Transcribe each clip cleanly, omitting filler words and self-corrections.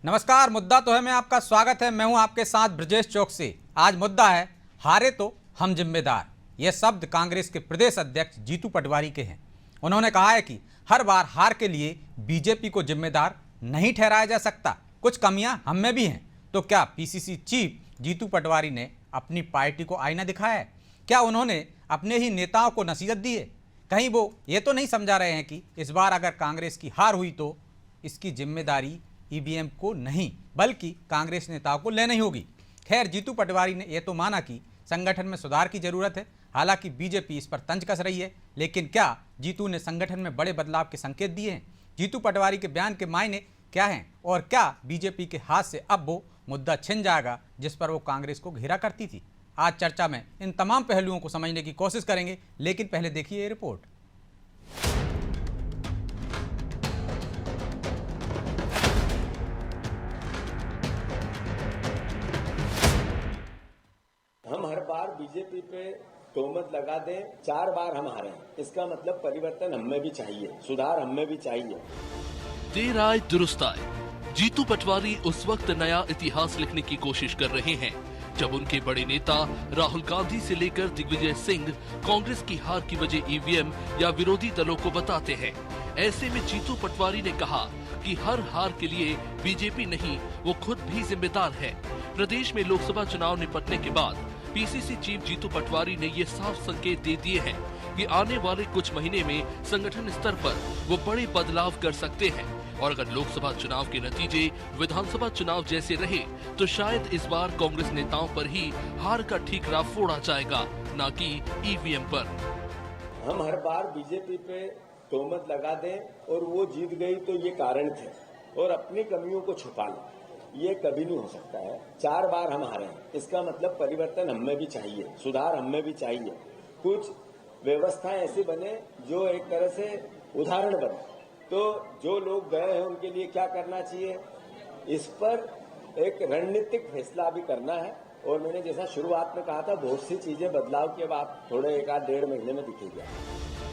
नमस्कार। मुद्दा तो है में आपका स्वागत है। मैं हूं आपके साथ ब्रजेश चौकसी। आज मुद्दा है हारे तो हम जिम्मेदार। यह शब्द कांग्रेस के प्रदेश अध्यक्ष जीतू पटवारी के हैं। उन्होंने कहा है कि हर बार हार के लिए बीजेपी को जिम्मेदार नहीं ठहराया जा सकता, कुछ कमियां हम में भी हैं। तो क्या पीसीसी चीफ जीतू पटवारी ने अपनी पार्टी को आईना दिखाया है? क्या उन्होंने अपने ही नेताओं को नसीहत दी है? कहीं वो ये तो नहीं समझा रहे हैं कि इस बार अगर कांग्रेस की हार हुई तो इसकी जिम्मेदारी ईवीएम को नहीं बल्कि कांग्रेस नेताओं को लेनी होगी? खैर, जीतू पटवारी ने यह तो माना कि संगठन में सुधार की जरूरत है। हालांकि बीजेपी इस पर तंज कस रही है, लेकिन क्या जीतू ने संगठन में बड़े बदलाव के संकेत दिए हैं? जीतू पटवारी के बयान के मायने क्या हैं और क्या बीजेपी के हाथ से अब वो मुद्दा छिन जाएगा जिस पर वो कांग्रेस को घेरा करती थी? आज चर्चा में इन तमाम पहलुओं को समझने की कोशिश करेंगे, लेकिन पहले देखिए ये रिपोर्ट। हम हर बार बीजेपी पे तोहमत लगा दें, 4 बार हम हारे हैं, इसका मतलब परिवर्तन हमें भी चाहिए, सुधार हमें भी चाहिए। देर आए दुरुस्त आए। जीतू पटवारी उस वक्त नया इतिहास लिखने की कोशिश कर रहे हैं जब उनके बड़े नेता राहुल गांधी से लेकर दिग्विजय सिंह कांग्रेस की हार की वजह ईवीएम या विरोधी दलों को बताते हैं। ऐसे में जीतू पटवारी ने कहा कि हर हार के लिए बीजेपी नहीं, वो खुद भी जिम्मेदार है। प्रदेश में लोकसभा चुनाव निपटने के बाद पीसीसी चीफ जीतू पटवारी ने ये साफ संकेत दे दिए हैं कि आने वाले कुछ महीने में संगठन स्तर पर वो बड़े बदलाव कर सकते हैं और अगर लोकसभा चुनाव के नतीजे विधानसभा चुनाव जैसे रहे तो शायद इस बार कांग्रेस नेताओं पर ही हार का ठीकरा फोड़ा जाएगा, न कि ईवीएम पर। हम हर बार बीजेपी पे तोहमत लगा दें और वो जीत गई तो ये कारण थे और अपनी कमियों को छुपा लें, ये कभी नहीं हो सकता है। 4 बार हम हारे हैं, इसका मतलब परिवर्तन हमें भी चाहिए, सुधार हमें भी चाहिए। कुछ व्यवस्थाएं ऐसी बने जो एक तरह से उदाहरण बने। तो जो लोग गए हैं उनके लिए क्या करना चाहिए, इस पर एक रणनीतिक फैसला भी करना है। और मैंने जैसा शुरुआत में कहा था, बहुत सी चीजें बदलाव के बाद थोड़े 1-1.5 महीने में दिखेगी।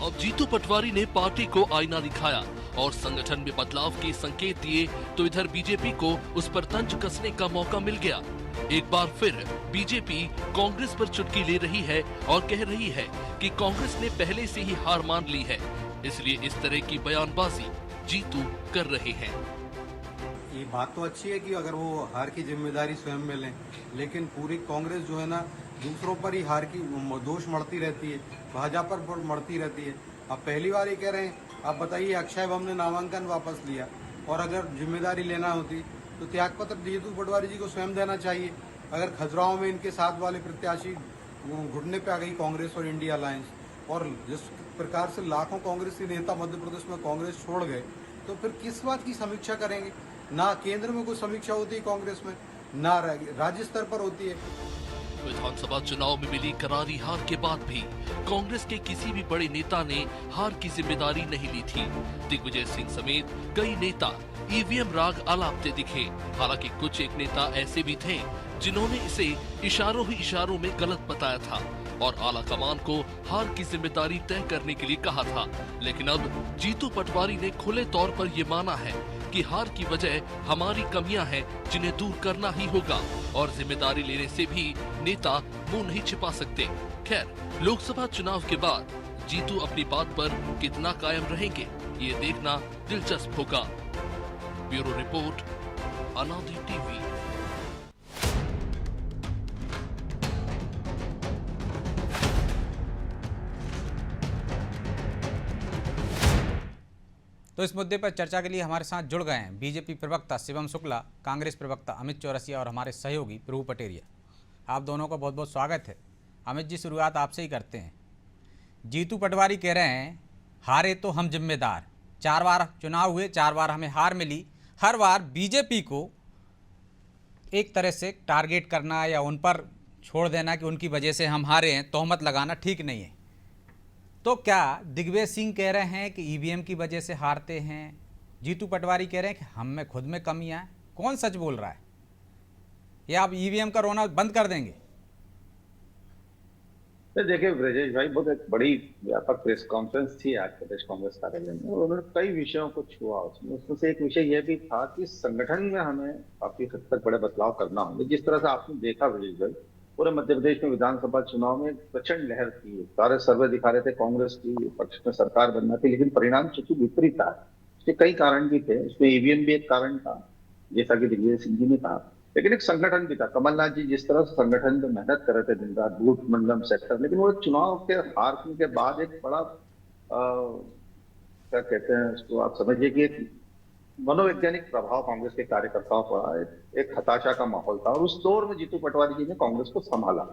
अब जीतू पटवारी ने पार्टी को आईना दिखाया और संगठन में बदलाव के संकेत दिए तो इधर बीजेपी को उस पर तंज कसने का मौका मिल गया। एक बार फिर बीजेपी कांग्रेस पर चुटकी ले रही है और कह रही है कि कांग्रेस ने पहले से ही हार मान ली है, इसलिए इस तरह की बयानबाजी जीतू कर रहे हैं। ये बात तो अच्छी है कि अगर वो हार की जिम्मेदारी स्वयं में लें, लेकिन पूरी कांग्रेस जो है ना दूसरों पर ही हार की दोष मढ़ती रहती है, भाजपा पर मढ़ती रहती है। अब पहली बार ये कह रहे हैं, आप बताइए अक्षय बम ने नामांकन वापस लिया और अगर जिम्मेदारी लेना होती तो त्यागपत्र जीतू पटवारी जी को स्वयं देना चाहिए। अगर खजुराहो में इनके साथ वाले प्रत्याशी घुटने पे आ गई कांग्रेस और इंडिया अलायंस, और जिस प्रकार से लाखों कांग्रेसी नेता मध्य प्रदेश में कांग्रेस छोड़ गए, तो फिर किस बात की समीक्षा करेंगे? ना केंद्र में कोई समीक्षा होती है कांग्रेस में, ना राज्य स्तर पर होती है। विधानसभा चुनाव में मिली करारी हार के बाद भी कांग्रेस के किसी भी बड़े नेता ने हार की जिम्मेदारी नहीं ली थी। दिग्विजय सिंह समेत कई नेता ईवीएम राग आलापते दिखे। हालांकि कुछ एक नेता ऐसे भी थे जिन्होंने इसे इशारों ही इशारों में गलत बताया था और आला कमान को हार की जिम्मेदारी तय करने के लिए कहा था। लेकिन अब जीतू पटवारी ने खुले तौर पर ये माना है कि हार की वजह हमारी कमियां हैं जिन्हें दूर करना ही होगा और जिम्मेदारी लेने से भी नेता मुंह नहीं छिपा सकते। खैर, लोकसभा चुनाव के बाद जीतू अपनी बात पर कितना कायम रहेंगे, ये देखना दिलचस्प होगा। ब्यूरो रिपोर्ट, अनादि टीवी। तो इस मुद्दे पर चर्चा के लिए हमारे साथ जुड़ गए हैं बीजेपी प्रवक्ता शिवम शुक्ला, कांग्रेस प्रवक्ता अमित चौरसिया और हमारे सहयोगी प्रभु पटेरिया। आप दोनों का बहुत बहुत स्वागत है। अमित जी, शुरुआत आपसे ही करते हैं। जीतू पटवारी कह रहे हैं हारे तो हम जिम्मेदार। 4 बार चुनाव हुए, 4 बार हमें हार मिली। हर बार बीजेपी को एक तरह से टारगेट करना या उन पर छोड़ देना कि उनकी वजह से हम हारे हैं, तोहमत लगाना ठीक नहीं है। तो क्या दिग्विजय सिंह कह रहे हैं कि ईवीएम की वजह से हारते हैं? जीतू पटवारी कह रहे हैं कि हम में खुद में कमियां हैं। कौन सच बोल रहा है? या आप ईवीएम का रोना बंद कर देंगे? तो देखिए ब्रजेश भाई, बहुत एक बड़ी व्यापक प्रेस कॉन्फ्रेंस थी आज प्रदेश कांग्रेस कार्यालय में, और उन्होंने कई विषयों को छुआ। उसमें से एक विषय यह भी था कि संगठन में हमें काफी हद तक बड़े बदलाव करना होंगे। जिस तरह से आपने देखा ब्रजेश भाई, पूरे मध्य प्रदेश में विधानसभा चुनाव में प्रचंड लहर थी, सारे सर्वे दिखा रहे थे कांग्रेस की पक्ष में सरकार बनना थी, लेकिन परिणाम चूंकि विपरीत था। उसके कई कारण भी थे, उसमें ईवीएम भी एक कारण था, जैसा कि दिग्विजय सिंह जी ने कहा। लेकिन एक संगठन भी था। कमलनाथ जी जिस तरह से संगठन में मेहनत कर रहे थे दिन रात, बूथ मंडलम सेक्टर, लेकिन वो चुनाव के हारने के बाद एक बड़ा क्या कहते हैं उसको, आप समझिए कि एक मनोवैज्ञानिक प्रभाव कांग्रेस के कार्यकर्ताओं पर, एक हताशा का माहौल था। और उस दौर में जीतू पटवारी जी ने कांग्रेस को संभाला।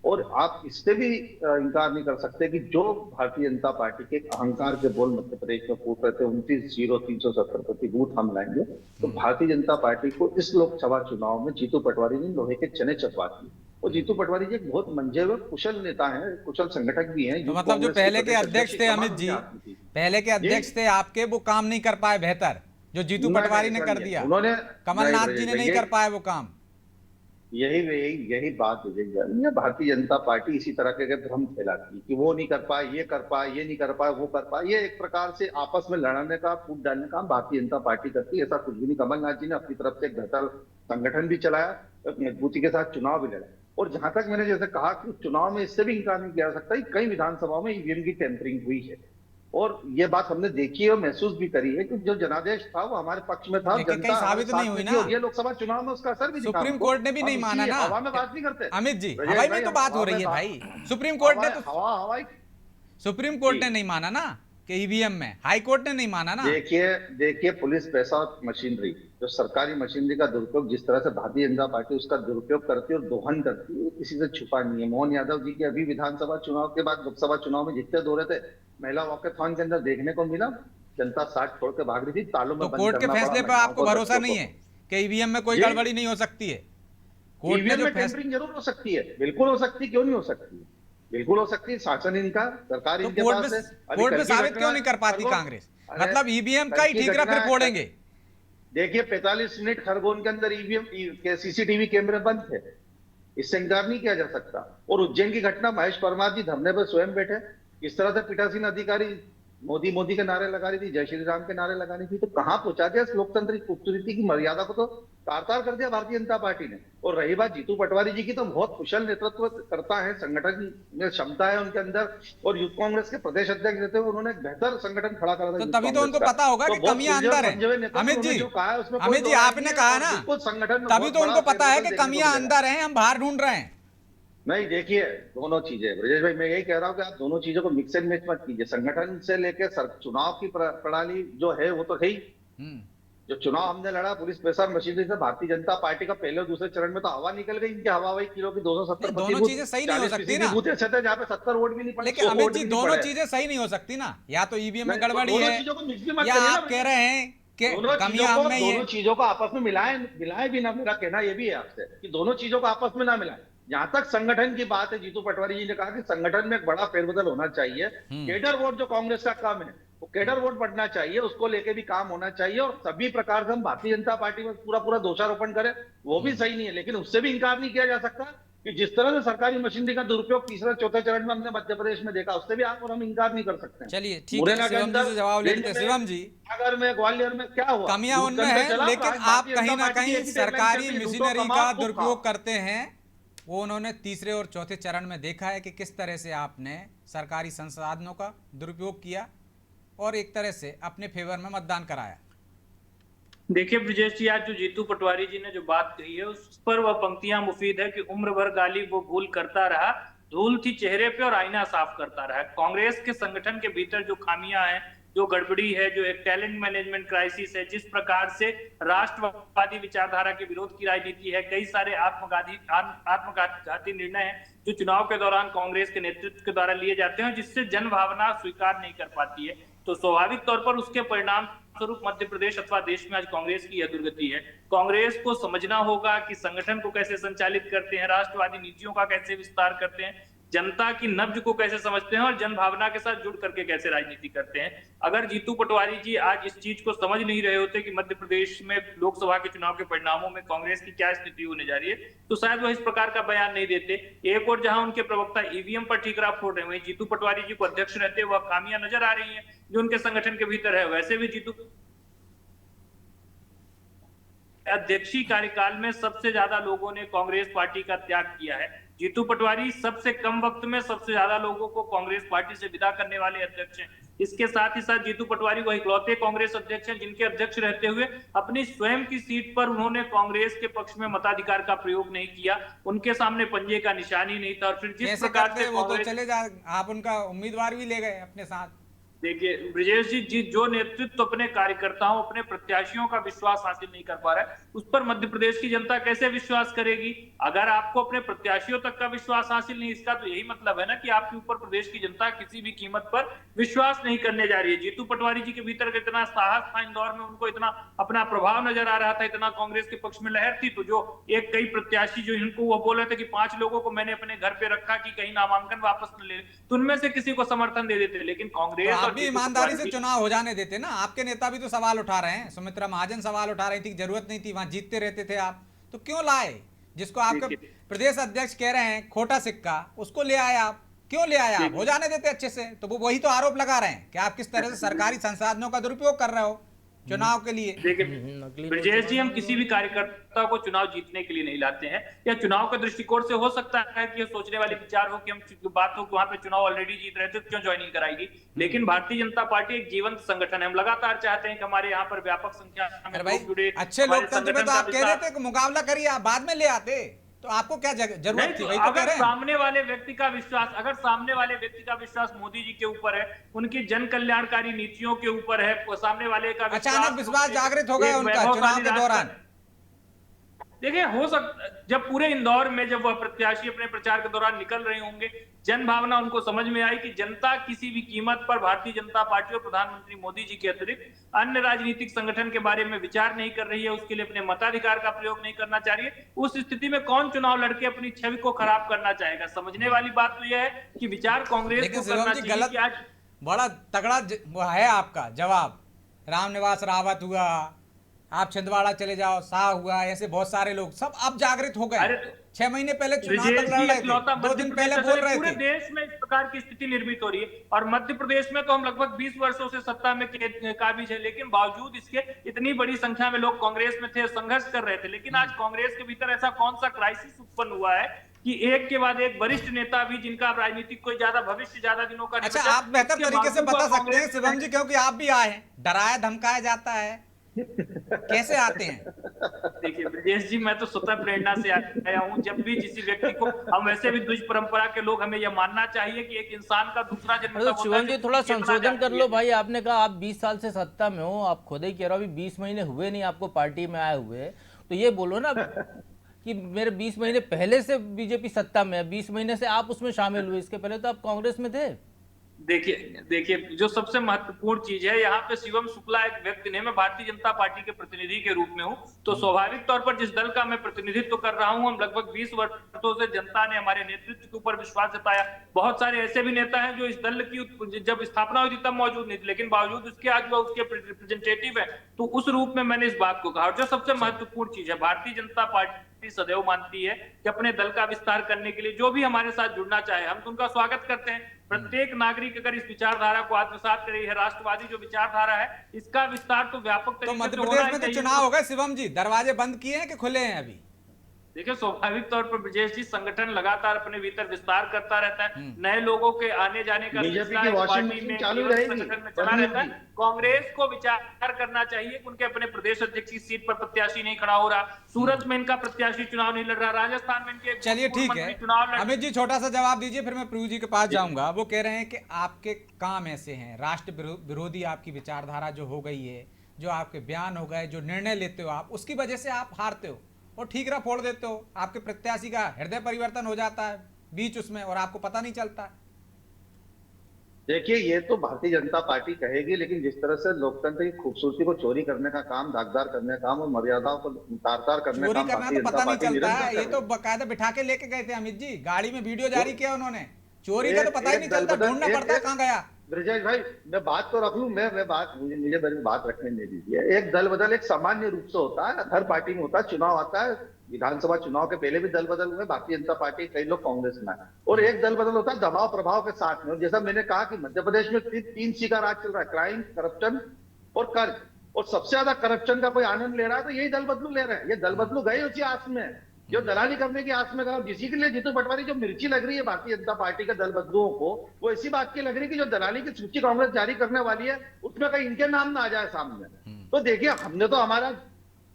और आप इससे भी इनकार नहीं कर सकते कि जो भारतीय जनता पार्टी के अहंकार के बोल मध्य प्रदेश में फूट रहे थे, 29,000 370 प्रति बूथ हम लाएंगे, तो भारतीय जनता पार्टी को इस लोकसभा चुनाव में जीतू पटवारी ने लोहे के चने चबा दिए। और जीतू पटवारी जी एक बहुत मंजे हुए कुशल नेता हैं, कुशल संगठक भी हैं। तो मतलब जो पहले के अध्यक्ष थे अमित जी, पहले के अध्यक्ष थे आपके, वो काम नहीं कर पाए बेहतर, जो जीतू पटवारी ने कर दिया। उन्होंने, कमलनाथ जी ने नहीं कर पाए वो काम। यही बात है। भारतीय जनता पार्टी इसी तरह के भ्रम फैलाती कि वो नहीं कर पाए, ये कर पाए, ये नहीं कर पाए, वो कर पाए। ये एक प्रकार से आपस में लड़ने का, फूट डालने का भारतीय जनता पार्टी करती है। ऐसा कुछ भी नहीं। कमलनाथ जी ने अपनी तरफ से एक बेहतर संगठन भी चलाया, मजबूती के साथ चुनाव भी लड़ा। और जहां तक मैंने जैसे कहा कि चुनाव में इससे भी इंकार नहीं किया जा सकता कि कई विधानसभाओं में ईवीएम की टेम्परिंग हुई है। और ये बात हमने देखी और महसूस भी करी है कि जो जनादेश था वो हमारे पक्ष में था। लेकिन कहीं साबित नहीं हुई ना। ये लोकसभा चुनाव में उसका असर भी दिखा। सुप्रीम कोर्ट ने भी नहीं माना ना। हवा में बात नहीं करते अमित जी, हवाई में तो बात हो रही है भाई। सुप्रीम कोर्ट ने तो हवाई सुप्रीम कोर्ट ने नहीं माना ना कि ईवीएम में, हाई कोर्ट ने नहीं माना ना। देखिए पुलिस पैसा और मशीनरी, जो सरकारी मशीनरी का दुरुपयोग जिस तरह से भारतीय जनता पार्टी उसका दुरुपयोग करती है और दोहन करती है, किसी से छुपा नहीं है। मोहन यादव जी के अभी विधानसभा चुनाव के बाद लोकसभा चुनाव में जितने दौरे थे, महिला वॉकेथॉन के अंदर देखने को मिला, जनता साथ छोड़ के भाग रही थी, तालों में तो कोर्ट के फैसले पर आपको भरोसा नहीं है कि ईवीएम में कोई गड़बड़ी नहीं हो सकती है? कोर्ट ने जो टेम्परिंग जरूर हो सकती है, बिल्कुल हो सकती है, क्यों नहीं हो सकती है, बिल्कुल हो सकती है। शासन इनका, सरकार इनके पास है। कोर्ट में साबित क्यों नहीं कर पाती कांग्रेस? मतलब ईवीएम का ही ठीक फिर फोड़ेंगे। देखिए 45 मिनट खरगोन के अंदर ईवीएम के सीसीटीवी कैमरे बंद थे, इससे इंकार नहीं किया जा सकता। और उज्जैन की घटना, महेश परमार जी धरने पर स्वयं बैठे, इस तरह से पीठासीन अधिकारी मोदी मोदी के नारे लगा रही थी, जय श्री राम के नारे लगानी थी। तो कहां पहुंचा दिया इस लोकतांत्रिक खूबसूरती की मर्यादा को, तो तार-तार कर दिया भारतीय जनता पार्टी ने। और रही बात जीतू पटवारी जी की, तो बहुत कुशल नेतृत्व करता है, संगठन में क्षमता है उनके अंदर। और यूथ कांग्रेस के प्रदेश अध्यक्ष रहते हुए उन्होंने एक बेहतर संगठन खड़ा करा था। तो तभी तो उनको पता होगा कि कमियां अंदर है। अमित जी आपने कहा ना, तभी तो उनको पता है कि कमियां अंदर है, हम बाहर ढूंढ रहे हैं। नहीं, देखिए दोनों चीजें, ब्रजेश भाई मैं यही कह रहा हूँ कि आप दोनों चीजों को मिक्स एंड मैच मत कीजिए। संगठन से लेकर चुनाव की प्रणाली जो है वो तो है ही। जो चुनाव हमने लड़ा पुलिस पैसा मशीनरी से, भारतीय जनता पार्टी का पहले और दूसरे चरण में तो हवा निकल गई इनकी। हवा वही किलो की 270, दोनों चीजें सही नहीं हो सकती ना। जहाँ पे 70 वोट भी नहीं पड़े। लेकिन अमित जी दोनों चीजें सही नहीं हो सकती ना। या तो ईवीएम में गड़बड़ी है, या आप कह रहे हैं कि कमियां हम में ही है। दोनों चीजों को आपस में मिलाए भी ना। मेरा कहना ये भी है आपसे कि दोनों चीजों को आपस में ना मिलाए। जहां तक संगठन की बात है, जीतू पटवारी जी ने कहा कि संगठन में एक बड़ा फेरबदल होना चाहिए। केडर वोट जो कांग्रेस का काम है, वो केडर वोट बढ़ना चाहिए, उसको लेके भी काम होना चाहिए। और सभी प्रकार से हम भारतीय जनता पार्टी में पूरा दोषारोपण करें वो भी सही नहीं है। लेकिन उससे भी इंकार नहीं किया जा सकता कि जिस तरह से सरकारी मशीनरी का दुरुपयोग तीसरे चौथे चरण में हमने मध्य प्रदेश में देखा, उससे भी आप और हम इंकार नहीं कर सकते। चलिए ठीक है, शिवम जी से जवाब लेते हैं। शिवम जी, अगर में ग्वालियर में क्या हुआ, कमियां उनमें है, लेकिन आप कहीं ना कहीं सरकारी मशीनरी का दुरुपयोग करते हैं। वो उन्होंने तीसरे और चौथे चरण में देखा है कि किस तरह से आपने सरकारी संसाधनों का दुरुपयोग किया और एक तरह से अपने फेवर में मतदान कराया। देखिए ब्रजेश जी, आज जो जीतू पटवारी जी ने जो बात कही है उस पर वह पंक्तियां मुफीद है कि उम्र भर गाली वो भूल करता रहा, धूल थी चेहरे पे और आईना साफ करता रहा। कांग्रेस के संगठन के भीतर जो खामियां हैं, जो गड़बड़ी है, जो एक टैलेंट मैनेजमेंट क्राइसिस है, जिस प्रकार से राष्ट्रवादी विचारधारा के विरोध की राजनीति है, कई सारे आत्मघाती निर्णय हैं जो चुनाव के दौरान कांग्रेस के नेतृत्व के द्वारा लिए जाते हैं, जिससे जन भावना स्वीकार नहीं कर पाती है। तो स्वाभाविक तौर पर उसके परिणाम स्वरूप मध्य प्रदेश अथवा देश में आज कांग्रेस की यह दुर्गति है। कांग्रेस को समझना होगा कि संगठन को कैसे संचालित करते हैं, राष्ट्रवादी नीतियों का कैसे विस्तार करते हैं, जनता की नब्ज को कैसे समझते हैं और जन भावना के साथ जुड़ करके कैसे राजनीति करते हैं। अगर जीतू पटवारी जी आज इस चीज को समझ नहीं रहे होते कि मध्य प्रदेश में लोकसभा के चुनाव के परिणामों में कांग्रेस की क्या स्थिति होने जा रही है, तो शायद वो इस प्रकार का बयान नहीं देते। एक और जहां उनके प्रवक्ता ईवीएम पर ठीकरा फोड़ रहे हैं, वहीं जीतू पटवारी जी को अध्यक्ष रहते हुए खामियां नजर आ रही है जो उनके संगठन के भीतर है। वैसे भी जीतू अध्यक्षीय कार्यकाल में सबसे ज्यादा लोगों ने कांग्रेस पार्टी का त्याग किया है। जीतू पटवारी सबसे कम वक्त में सबसे ज्यादा लोगों को कांग्रेस पार्टी से विदा करने वाले अध्यक्ष हैं। इसके साथ ही साथ जीतू पटवारी वो इकलौते कांग्रेस अध्यक्ष हैं जिनके अध्यक्ष रहते हुए अपनी स्वयं की सीट पर उन्होंने कांग्रेस के पक्ष में मताधिकार का प्रयोग नहीं किया। उनके सामने पंजे का निशान ही नहीं था। और फिर जिस प्रकार से वो तो चले जा, आप उनका उम्मीदवार भी ले गए अपने साथ। देखिए ब्रजेश जी, जो नेतृत्व अपने कार्यकर्ताओं, अपने प्रत्याशियों का विश्वास हासिल नहीं कर पा रहा है, उस पर मध्य प्रदेश की जनता कैसे विश्वास करेगी? अगर आपको अपने प्रत्याशियों तक का विश्वास हासिल नहीं, इसका तो यही मतलब है ना कि आपके ऊपर प्रदेश की जनता किसी भी कीमत पर विश्वास नहीं करने जा रही है। जीतू पटवारी जी के भीतर इतना साहस था इंदौर में, उनको इतना अपना प्रभाव नजर आ रहा था, इतना कांग्रेस के पक्ष में लहर थी, तो जो एक कई प्रत्याशी जो इनको वो बोल रहे थे कि 5 लोगों को मैंने अपने घर पे रखा कि कहीं नामांकन वापस न ले, तो उनमें से किसी को समर्थन दे देते। लेकिन कांग्रेस और भी ईमानदारी से चुनाव हो जाने देते ना। आपके नेता भी तो सवाल उठा रहे हैं, सुमित्रा महाजन सवाल उठा रही थी, जरूरत नहीं थी, वहां जीतते रहते थे आप, तो क्यों लाए? जिसको आपके प्रदेश अध्यक्ष कह रहे हैं खोटा सिक्का, उसको ले आए आप, क्यों ले आए आप? हो जाने देते अच्छे से। तो वो वही तो आरोप लगा रहे हैं कि आप किस तरह से सरकारी संसाधनों का दुरुपयोग कर रहे हो चुनाव के लिए। देखिए ब्रजेश जी, हम किसी भी कार्यकर्ता को चुनाव जीतने के लिए नहीं लाते हैं। या चुनाव के दृष्टिकोण से हो सकता है कि ये सोचने वाले विचार हो कि हम बात हो कि वहां पे चुनाव ऑलरेडी जीत रहे थे तो क्यों ज्वाइनिंग कराएगी। लेकिन भारतीय जनता पार्टी एक जीवंत संगठन है। हम लगातार चाहते हैं कि हमारे यहाँ पर व्यापक संख्या में लोग जुड़े। अच्छे लोकतंत्र में तो आप कह रहे थे कि मुकाबला करिए, आप बाद में ले आते, तो आपको क्या जरूरत थी? वही तो कह रहे हैं। सामने वाले व्यक्ति का विश्वास, अगर सामने वाले व्यक्ति का विश्वास मोदी जी के ऊपर है, उनकी जन कल्याणकारी नीतियों के ऊपर है, सामने वाले का अचानक विश्वास जागृत हो गया उनका चुनाव के दौरान। देखिए हो सकता जब पूरे इंदौर में जब वह प्रत्याशी अपने प्रचार के दौरान निकल रहे होंगे, जन भावना उनको समझ में आई कि जनता किसी भी कीमत पर भारतीय जनता पार्टी और प्रधानमंत्री मोदी जी के अतिरिक्त अन्य राजनीतिक संगठन के बारे में विचार नहीं कर रही है, उसके लिए अपने मताधिकार का प्रयोग नहीं करना चाह रही है। उस स्थिति में कौन चुनाव लड़के अपनी छवि को खराब करना चाहेगा? समझने वाली बात तो यह है कि विचार कांग्रेस को करना चाहिए कि आज बड़ा तगड़ा वो है आपका जवाब। रामनिवास रावत हुआ, आप छिंदवाड़ा चले जाओ, शाह हुआ, ऐसे बहुत सारे लोग सब अब जागृत हो गए। 6 महीने पहले चुनाव तक लड़ रहे थे, 2 दिन पहले बोल रहे थे। पूरे देश में इस प्रकार की स्थिति निर्मित हो रही है और मध्य प्रदेश में तो हम लगभग 20 वर्षों से सत्ता में काबिज है, लेकिन बावजूद इसके इतनी बड़ी संख्या में लोग कांग्रेस में थे, संघर्ष कर रहे थे। लेकिन आज कांग्रेस के भीतर ऐसा कौन सा क्राइसिस उत्पन्न हुआ है कि एक के बाद एक वरिष्ठ नेता भी, जिनका राजनीतिक कोई ज्यादा भविष्य ज्यादा दिनों का। अच्छा, आप बेहतर तरीके से बता सकते हैं शिवम जी, क्योंकि आप भी आए हैं, डराया धमकाया जाता है, कैसे आते हैं? देखिए ब्रजेश जी, मैं तो स्वतः प्रेरणा से आया हूँ। जब भी किसी व्यक्ति को, हम वैसे भी द्विज परंपरा के लोग, हमें यह मानना चाहिए कि एक इंसान का दूसरा जन्म। तो शिवम जी थोड़ा संशोधन कर लो भाई। आपने कहा आप 20 साल से सत्ता में हो, आप खुद ही कह रहे हो अभी 20 महीने हुए नहीं आपको पार्टी में आए हुए, तो ये बोलो ना कि मेरे 20 महीने पहले से बीजेपी सत्ता में है, 20 महीने से आप उसमें शामिल हुए, इसके पहले तो आप कांग्रेस में थे। देखिए जो सबसे महत्वपूर्ण चीज है, यहाँ पे शिवम शुक्ला एक व्यक्ति नहीं, मैं भारतीय जनता पार्टी के प्रतिनिधि के रूप में हूँ। तो स्वाभाविक तौर पर जिस दल का मैं प्रतिनिधित्व कर रहा हूँ, हम लगभग 20 वर्षों से जनता ने हमारे नेतृत्व के ऊपर विश्वास जताया। बहुत सारे ऐसे भी नेता हैं जो इस दल की जब स्थापना हुई थी तब मौजूद नहीं थे, लेकिन बावजूद उसके आज वो उसके रिप्रेजेंटेटिव है। तो उस रूप में मैंने इस बात को कहा। और जो सबसे महत्वपूर्ण चीज है, भारतीय जनता पार्टी सदैव मानती है कि अपने दल का विस्तार करने के लिए जो भी हमारे साथ जुड़ना चाहे, हम तो उनका स्वागत करते हैं। प्रत्येक नागरिक अगर इस विचारधारा को आत्मसात करे, है राष्ट्रवादी जो विचारधारा है, इसका विस्तार तो व्यापक तरीके से मध्य प्रदेश में तो चुनाव हो गए शिवम जी, दरवाजे बंद किए हैं कि खुले हैं अभी? देखिए स्वाभाविक तौर पर ब्रजेश जी, संगठन लगातार अपने भीतर विस्तार करता रहता है। नए लोगों के आने जाने का बीजेपी की वॉशिंग मशीन चालू रहेगी, संगठन में चला रहता है। कांग्रेस को विचार करना चाहिए कि उनके अपने प्रदेश अध्यक्ष की सीट पर प्रत्याशी नहीं खड़ा हो रहा, सूरत में इनका प्रत्याशी चुनाव नहीं लड़ रहा, राजस्थान में इनके। चलिए ठीक है, अमित जी छोटा सा जवाब दीजिए, फिर मैं प्रभु जी के पास जाऊंगा। वो कह रहे हैं कि आपके काम ऐसे हैं, राष्ट्र विरोधी आपकी विचारधारा जो हो गई है, जो आपके बयान हो गए, जो निर्णय लेते हो आप, उसकी वजह से आप हारते हो और ठीकरा फोड़ देते हो। आपके प्रत्याशी का हृदय परिवर्तन हो जाता है बीच उसमें और आपको पता नहीं चलता। देखिए, ये तो भारतीय जनता पार्टी कहेगी, लेकिन जिस तरह से लोकतंत्र की खूबसूरती को चोरी करने का काम, दागदार करने का काम और मर्यादाओं को तार-तार करने का काम भारतीय जनता पार्टी निरंतर कर रही है। ये तो बाकायदा बिठा के लेके गए थे अमित जी, गाड़ी में वीडियो जारी किया उन्होंने, चोरी का तो पता ही नहीं चलता, ढूंढना पड़ता है कहाँ गया। ब्रजेश भाई, मैं बात तो रख लूं, मैं बात, मुझे मेरी बात रखने नहीं दीजिए। एक दल बदल एक सामान्य रूप से होता है, हर पार्टी में होता है। चुनाव आता है, विधानसभा चुनाव के पहले भी दल बदल हुए, भारतीय जनता पार्टी, कई लोग कांग्रेस में है, और एक दल बदल होता है दबाव प्रभाव के साथ में। और जैसा मैंने कहा कि मध्य प्रदेश में 3C का राज चल रहा है, क्राइम, करप्शन और कर्ज, और सबसे ज्यादा करप्शन का कोई आनंद ले रहा है तो यही दल बदलू ले रहे हैं। ये दल बदलू गए उसी आस में, जो दलाली करने की आस में गए। जिसी के लिए जीतू पटवारी जो मिर्ची लग रही है भारतीय जनता पार्टी के दल बदलुओं को, वो इसी बात की लग रही है कि जो दलाली की सूची कांग्रेस जारी करने वाली है उसमें कहीं इनके नाम ना आ जाए सामने। तो देखिए, हमने तो, हमारा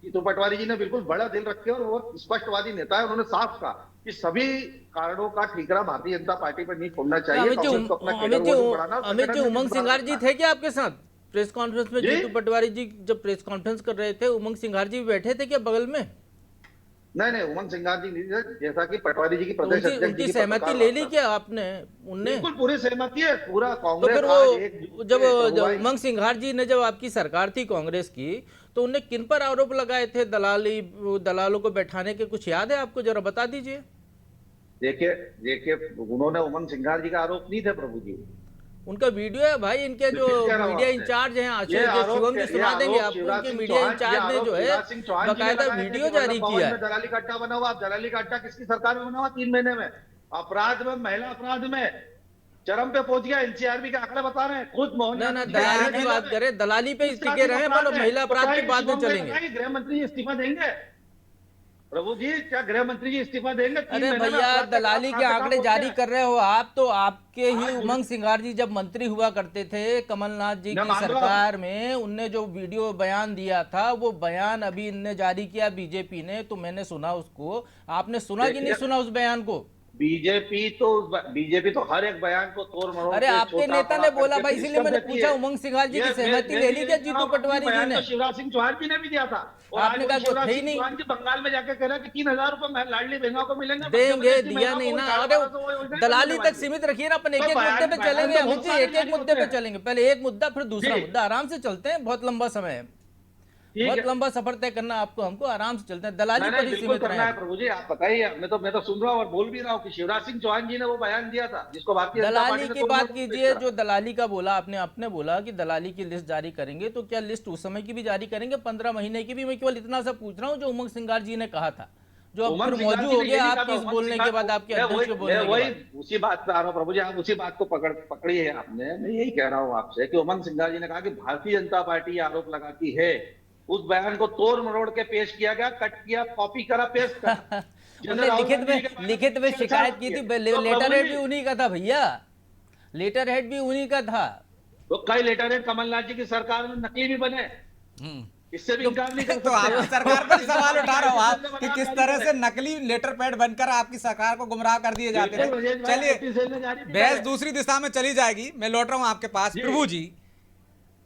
जीतू पटवारी जी ने बिल्कुल बड़ा दिल रखे और वो स्पष्टवादी नेता है। उन्होंने साफ कहा कि सभी कारणों का ठीकरा भारतीय जनता पार्टी पर नहीं छोड़ना चाहिए। अमित जी, उमंग सिंघार जी थे क्या आपके साथ प्रेस कॉन्फ्रेंस में? जीतू पटवारी जी जब प्रेस कॉन्फ्रेंस कर रहे थे, उमंग सिंघार जी बैठे थे क्या बगल में? नहीं, उमंग सिंघार जी नहीं थे, जैसा कि पटवारी जी की प्रदेश अध्यक्ष जी उनकी की सहमति ले ली क्या आपने? उनने बिल्कुल पूरी सहमति है, पूरा तो कांग्रेस। फिर वो जब उमंग सिंघार जी ने, जब आपकी सरकार थी कांग्रेस की, तो उन्हें किन पर आरोप लगाए थे दलालों को बैठाने के? कुछ याद है आपको? जरा बता दीजिए। देखिए, उन्होंने उमंग सिंघार जी का आरोप नहीं थे प्रभु जी। उनका वीडियो है भाई, इनके जो मीडिया इंचार्ज हैं आशीष शिवम जी, सुना देंगे आपको। उनके मीडिया इंचार्ज ने जो है बकायदा वीडियो जारी किया है। दलाली का अड्डा बना हुआ। आप दलाली का अड्डा किसकी सरकार में बना हुआ? 3 महीने में अपराध में, महिला अपराध में चरम पे पहुंच गया। एनसीआरबी के आंकड़े बता रहे हैं खुद मोहन। ना दलाली की बात करें, दलाली पे टिके रहे, मतलब महिला अपराध की बात में चलेंगे। गृह मंत्री जी इस्तीफा देंगे प्रभु जी? क्या गृह मंत्री जी इस्तीफा देंगे? अरे भैया, दलाली के आंकड़े जारी कर रहे हो आप, तो आपके ही उमंग सिंघार जी जब मंत्री हुआ करते थे कमलनाथ जी की सरकार में, उनने जो वीडियो बयान दिया था, वो बयान अभी इनने जारी किया बीजेपी ने, तो मैंने सुना उसको। आपने सुना कि नहीं सुना उस बयान को? बीजेपी तो हर एक बयान को तोड़ मरोड़। अरे आपके नेता ने बोला भाई, इसीलिए मैंने पूछा उमंग सिंघार जी की सहमति ले ली क्या जीतू पटवारी जी ने? शिवराज सिंह चौहान जी ने भी दिया था। और आपने कहा शिवराज थे ही सिंह नहीं। चौहान जी बंगाल में जाके कह रहे हैं कि 3000 रुपए लाडली बहनों को मिलेंगे। देंगे, दिया नहीं ना। अरे दलाली तक सीमित रखिए ना, अपन एक एक मुद्दे पे चलेंगे अमित जी, एक एक मुद्दे पे चलेंगे। पहले एक मुद्दा, फिर दूसरा मुद्दा, आराम से चलते हैं, बहुत लंबा समय है, बहुत लंबा सफर तय करना आपको, हमको आराम से चलते हैं। दलाली पर ही सीमित करना है प्रभु जी। आप बताइए, मैं तो सुन रहा हूँ और बोल भी रहा हूँ कि शिवराज सिंह चौहान जी ने वो बयान दिया था जिसको भारतीय दलाली की बात कीजिए। जो दलाली का बोला आपने, आपने बोला कि दलाली की लिस्ट जारी करेंगे, तो क्या लिस्ट उस समय की भी जारी करेंगे, 15 महीने की भी? मैं केवल इतना सा पूछ रहा हूँ जो उमंग सिंघार जी ने कहा था, जो अब फिर मौजूद हो गया आपके इस बोलने के बाद, आपके अध्यक्ष के बोलने के बाद। उसी बात पे आ रहा हूँ प्रभु जी, आप उसी बात को पकड़ी है आपने। मैं यही कह रहा हूँ आपसे कि उमंग सिंघार जी ने कहा कि भारतीय जनता पार्टी आरोप लगाती है। उस बयान को तोड़ मरोड़ के पेश किया गया, कट किया, कॉपी करा, पेस्ट करा। लिखित में शिकायत की थी। लेटर हेड भी उन्हीं का था भैया, लेटर हेड भी उन्हीं का था। तो कई लेटर हेड कमलनाथ जी की सरकार में नकली भी बने, इससे भी इनकार नहीं कर सकते। तो आपकी सरकार पर सवाल उठा रहा हूँ आप कि किस तरह से नकली लेटर पैड बनकर आपकी सरकार को गुमराह कर दिए जाते हैं। चलिए, बहस दूसरी दिशा में चली जाएगी, मैं लौट रहा हूँ आपके पास। प्रभु जी,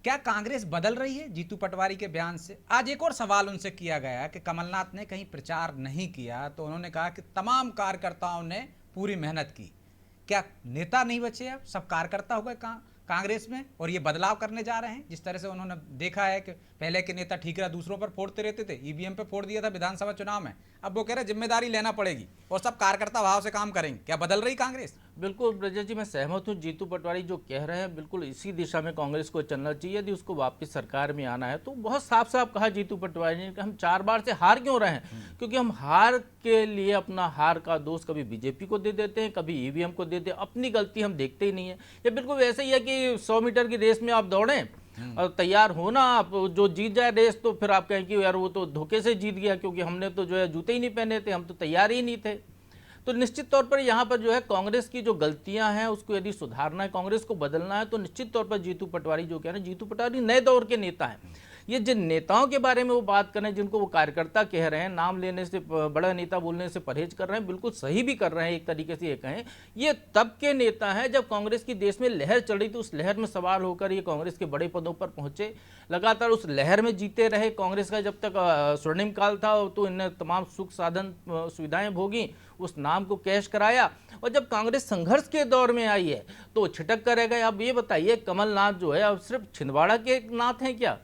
क्या कांग्रेस बदल रही है जीतू पटवारी के बयान से? आज एक और सवाल उनसे किया गया कि कमलनाथ ने कहीं प्रचार नहीं किया, तो उन्होंने कहा कि तमाम कार्यकर्ताओं ने पूरी मेहनत की। क्या नेता नहीं बचे? अब सब कार्यकर्ता हो गए कांग्रेस में, और ये बदलाव करने जा रहे हैं। जिस तरह से उन्होंने देखा है कि पहले के नेता ठीकरा दूसरों पर फोड़ते रहते थे, ईवीएम पे फोड़ दिया था विधानसभा चुनाव में, अब वो कह रहे जिम्मेदारी लेना पड़ेगी और सब कार्यकर्ता भाव से काम करेंगे। क्या बदल रही कांग्रेस? बिल्कुल ब्रजेश जी, मैं सहमत हूँ। जीतू पटवारी जो कह रहे हैं, बिल्कुल इसी दिशा में कांग्रेस को चलना चाहिए। यदि उसको वापस सरकार में आना है, तो बहुत साफ साफ कहा जीतू पटवारी ने कि हम 4 बार से हार क्यों रहे हैं, क्योंकि हम हार के लिए अपना हार का दोष कभी बीजेपी को दे देते हैं, कभी ईवीएम को दे देते हैं, अपनी गलती हम देखते ही नहीं है। ये बिल्कुल वैसे ही है कि 100 मीटर की रेस में आप दौड़ें और तैयार हो ना, आप जो जीत जाए रेस, तो फिर आप कहें कि यार वो तो धोखे से जीत गया, क्योंकि हमने तो जो है जूते ही नहीं पहने थे, हम तो तैयार ही नहीं थे। तो निश्चित तौर पर यहाँ पर जो है कांग्रेस की जो गलतियां हैं उसको यदि सुधारना है, कांग्रेस को बदलना है, तो निश्चित तौर पर जीतू पटवारी जो कह रहे हैं, जीतू पटवारी नए दौर के नेता हैं। ये जिन नेताओं के बारे में वो बात कर रहे हैं, जिनको वो कार्यकर्ता कह रहे हैं, नाम लेने से, बड़ा नेता बोलने से परहेज कर रहे हैं, बिल्कुल सही भी कर रहे हैं। एक तरीके से ये कहें, ये तब के नेता हैं जब कांग्रेस की देश में लहर चल रही थी, उस लहर में सवार होकर ये कांग्रेस के बड़े पदों पर पहुंचे, लगातार उस लहर में जीते रहे। कांग्रेस का जब तक स्वर्णिम काल था, तो इन्हें तमाम सुख साधन सुविधाएं भोगी, उस नाम को कैश कराया, और जब कांग्रेस संघर्ष के दौर में आई है तो छिटक कर रह गए। अब ये बताइए, कमलनाथ जो है अब सिर्फ छिंदवाड़ा के नाथ हैं क्या?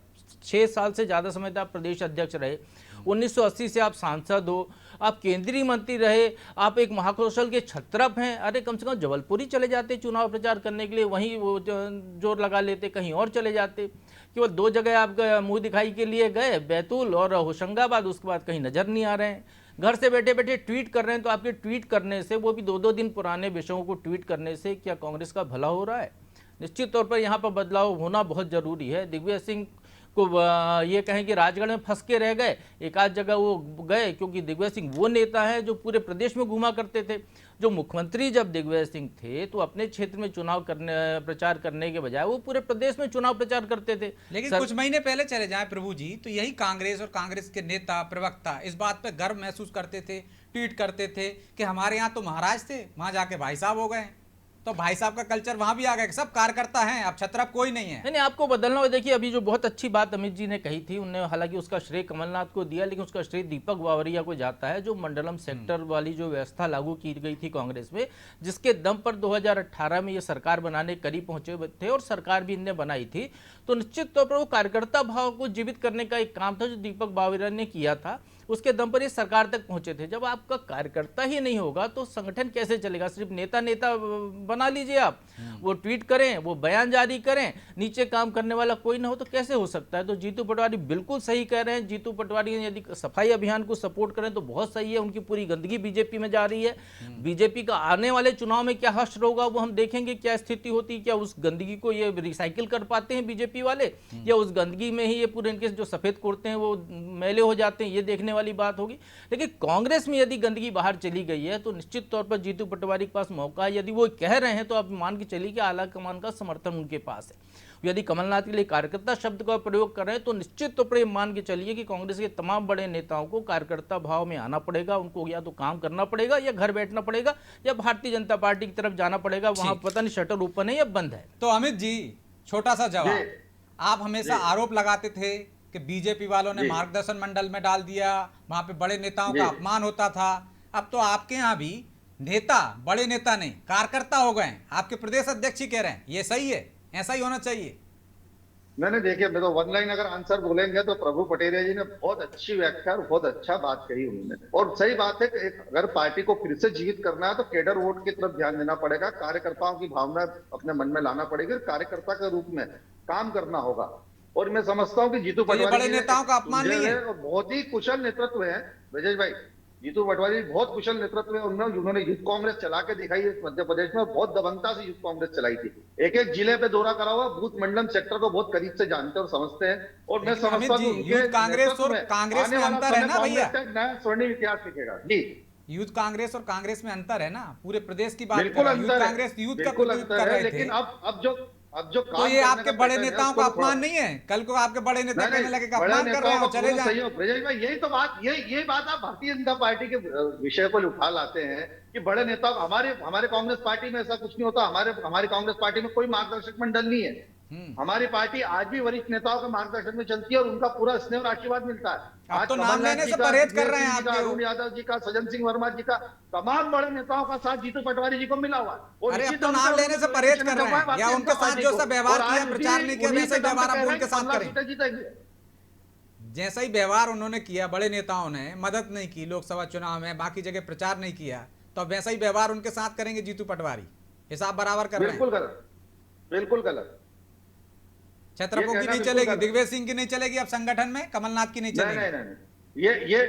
6 साल से ज़्यादा समय तक आप प्रदेश अध्यक्ष रहे, 1980 से आप सांसद हो, आप केंद्रीय मंत्री रहे, आप एक महाकौशल के छत्रप हैं। अरे कम से कम जबलपुर ही चले जाते चुनाव प्रचार करने के लिए, वहीं वो जोर लगा लेते, कहीं और चले जाते। केवल 2 जगह आप मुंह दिखाई के लिए गए, बैतूल और होशंगाबाद, उसके बाद कहीं नजर नहीं आ रहे हैं। घर से बैठे बैठे ट्वीट कर रहे हैं, तो आपके ट्वीट करने से, वो भी 2-2 दिन पुराने विषयों को ट्वीट करने से क्या कांग्रेस का भला हो रहा है? निश्चित तौर पर यहाँ पर बदलाव होना बहुत जरूरी है। दिग्विजय सिंह को ये कहें कि राजगढ़ में फंस के रह गए, एक आध जगह वो गए, क्योंकि दिग्विजय सिंह वो नेता है जो पूरे प्रदेश में घूमा करते थे। जो मुख्यमंत्री जब दिग्विजय सिंह थे तो अपने क्षेत्र में प्रचार करने के बजाय वो पूरे प्रदेश में चुनाव प्रचार करते थे। लेकिन कुछ महीने पहले चले जाएं प्रभु जी, तो यही कांग्रेस और कांग्रेस के नेता प्रवक्ता इस बात पे गर्व महसूस करते थे, ट्वीट करते थे कि हमारे यहाँ तो महाराज थे, वहां जाके भाई साहब हो गए। तो भाई साहब का कल्चर वहां भी आ गया, सब कार्यकर्ता हैं, अब छत्रप कोई नहीं है। नहीं, आपको बदलना हो। देखिए, अभी जो बहुत अच्छी बात अमित जी ने कही थी, उन्होंने हालांकि उसका श्रेय कमलनाथ को दिया, लेकिन उसका श्रेय दीपक बावरिया को जाता है, जो मंडलम सेक्टर वाली जो व्यवस्था लागू की गई थी कांग्रेस में, जिसके दम पर 2018 में ये सरकार बनाने करीब पहुंचे थे और सरकार भी इनने बनाई थी। तो निश्चित तौर पर वो कार्यकर्ता भाव को जीवित करने का एक काम था जो दीपक बावरिया ने किया था, उसके दम पर ये सरकार तक पहुंचे थे। जब आपका कार्यकर्ता ही नहीं होगा तो संगठन कैसे चलेगा? सिर्फ नेता नेता बना लीजिए आप, वो ट्वीट करें, वो बयान जारी करें, नीचे काम करने वाला कोई ना हो, तो कैसे हो सकता है? तो जीतू पटवारी बिल्कुल सही कह रहे हैं। जीतू पटवारी यदि सफाई अभियान को सपोर्ट करें तो बहुत सही है, उनकी पूरी गंदगी बीजेपी में जा रही है। बीजेपी का आने वाले चुनाव में क्या हश्र होगा वो हम देखेंगे, क्या स्थिति होती है, क्या उस गंदगी को ये रिसाइकिल कर पाते हैं बीजेपी वाले, या उस गंदगी में ही ये पूरे इनके जो सफेद कुर्ते हैं वो मैले हो जाते हैं, ये देखने वाली बात होगी। लेकिन कांग्रेस में यदि गंदगी बाहर चली गई है तो निश्चित तौर पर जीतू पटवारी के पास मौका है। यदि वो कह रहे हैं तो आप मान के चलिए कि आला कमान का समर्थन उनके पास है। यदि कमलनाथ के लिए कार्यकर्ता शब्द का प्रयोग कर रहे हैं तो निश्चित तौर पर मान के चलिए कि कांग्रेस के तमाम बड़े नेताओं को कार्यकर्ता भाव में आना पड़ेगा। उनको या तो काम करना पड़ेगा, या घर बैठना पड़ेगा, या भारतीय जनता पार्टी की तरफ जाना पड़ेगा। वहां पता नहीं शटर ओपन है या बंद है। तो अमित जी, छोटा सा जवाब, आप हमेशा आरोप लगाते थे कि बीजेपी वालों ने मार्गदर्शन मंडल में डाल दिया, वहां पे बड़े नेताओं का अपमान होता था। अब तो आपके यहाँ भी नेता, बड़े नेता नहीं कार्यकर्ता हो गए, आपके प्रदेश अध्यक्ष ही कह रहे हैं। ये सही है, ऐसा ही होना चाहिए। मैंने देखिए, मैं तो वन लाइन अगर आंसर बोलेंगे तो प्रभु पटेरिया जी ने बहुत अच्छी व्याख्या और बहुत अच्छा बात कही उन्होंने। और सही बात है कि अगर पार्टी को फिर से जीवित करना है तो केडर वोट की तरफ ध्यान देना पड़ेगा, कार्यकर्ताओं की भावना अपने मन में लाना पड़ेगी, कार्यकर्ता के रूप में काम करना होगा। और मैं समझता हूँ कि जीतू पटवारी बड़े नेताओं का अपमान नहीं है, और बहुत ही कुशल नेतृत्व है ब्रजेश भाई। जीतू पटवारी बहुत कुशल नेतृत्व है, उन्होंने यूथ कांग्रेस चला के दिखाई है मध्य प्रदेश में, बहुत दबंगता से यूथ कांग्रेस चलाई थी। एक एक जिले पे दौरा करा हुआ, बूथ मंडलम सेक्टर को बहुत करीब से जानते और समझते हैं। और मैं समझता हूँ यूथ कांग्रेस और कांग्रेस में अंतर है ना भैया, नया स्वर्णिम इतिहास लिखेगा जी। यूथ कांग्रेस और कांग्रेस में अंतर है ना, पूरे प्रदेश की बात बिल्कुल अंतर कांग्रेस यूथ का अंतर है। लेकिन अब जो तो ये आपके बड़े नेताओं का अपमान नहीं है? कल को आपके बड़े नेता कहने लगे अपमान कर रहे हो, चले जाएं। ब्रजेश भाई, यही तो बात, यही बात आप भारतीय जनता पार्टी के विषय को उठा लाते हैं कि बड़े नेता, हमारे कांग्रेस पार्टी में ऐसा कुछ नहीं होता। हमारी कांग्रेस पार्टी में कोई मार्गदर्शक मंडल नहीं है। हमारी पार्टी आज भी वरिष्ठ नेताओं के मार्गदर्शन में चलती है और उनका पूरा स्नेह और आशीर्वाद मिलता है। आज तो नाम लेने से परहेज कर रहे हैं आप, अरुण यादव जी का, सज्जन सिंह वर्मा जी का, तमाम बड़े नेताओं का साथ जीतू पटवारी जी को मिला हुआ है। अरे अब तो नाम लेने से परहेज कर रहे हैं, या उनके साथ जो सा व्यवहार किया, प्रचार नहीं किया, वैसे व्यवहार आप उनके साथ करें। जैसा ही व्यवहार उन्होंने किया, बड़े नेताओं ने मदद नहीं की लोकसभा चुनाव में, बाकी जगह प्रचार नहीं किया, तो अब वैसा ही व्यवहार उनके साथ करेंगे जीतू पटवारी? हिसाब बराबर कर रहे हैं। बिल्कुल गलत, बिल्कुल गलत। छत्रपों की नहीं चलेगी, दिग्विजय सिंह की नहीं चलेगी, अब संगठन में कमलनाथ की नहीं चलेगी। नहीं,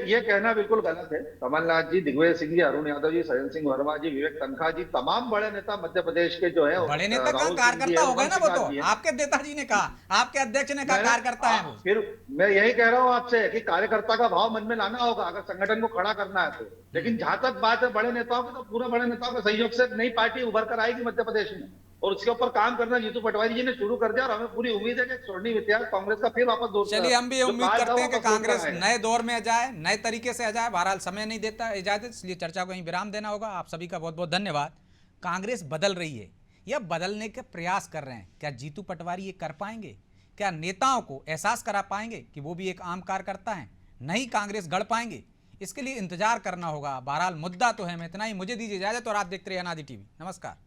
ये कहना बिल्कुल गलत है। कमलनाथ जी, दिग्विजय सिंह जी, अरुण यादव जी, सज्जन सिंह वर्मा जी, विवेक तनखा जी, तमाम बड़े नेता मध्य प्रदेश के जो है, बड़े नेता का कार्यकर्ता हो गए ना। वो तो आपके नेताजी ने कहा, आपके अध्यक्ष ने कहा कार्यकर्ता है वो। फिर मैं यही कह रहा हूँ आपसे कि कार्यकर्ता का भाव मन में लाना होगा अगर संगठन को खड़ा करना है तो। लेकिन जहां तक बात है बड़े नेताओं की, तो पूरे बड़े नेताओं के सहयोग से नई पार्टी उभर कर आएगी मध्य प्रदेश में, और उसके ऊपर काम करना जीतू पटवारी जी ने शुरू कर दिया। और हमें पूरी उम्मीद है कि स्वर्णिम इतिहास कांग्रेस का फिर वापस दौर। चलिए, हम भी उम्मीद करते हैं कि कांग्रेस नए दौर में आ जाए, नए तरीके से आ जाए। बहरहाल समय नहीं देता इजाजत, इसलिए चर्चा को यहीं विराम देना होगा। आप सभी का बहुत बहुत धन्यवाद। कांग्रेस बदल रही है या बदलने के प्रयास कर रहे हैं, क्या जीतू पटवारी ये कर पाएंगे? क्या नेताओं को एहसास करा पाएंगे कि वो भी एक आम कार्यकर्ता हैं? नई कांग्रेस गढ़ पाएंगे? इसके लिए इंतजार करना होगा। बहरहाल मुद्दा तो है। मैं इतना ही, मुझे दीजिए इजाजत और आप देखते रहिए अनादि टीवी। नमस्कार।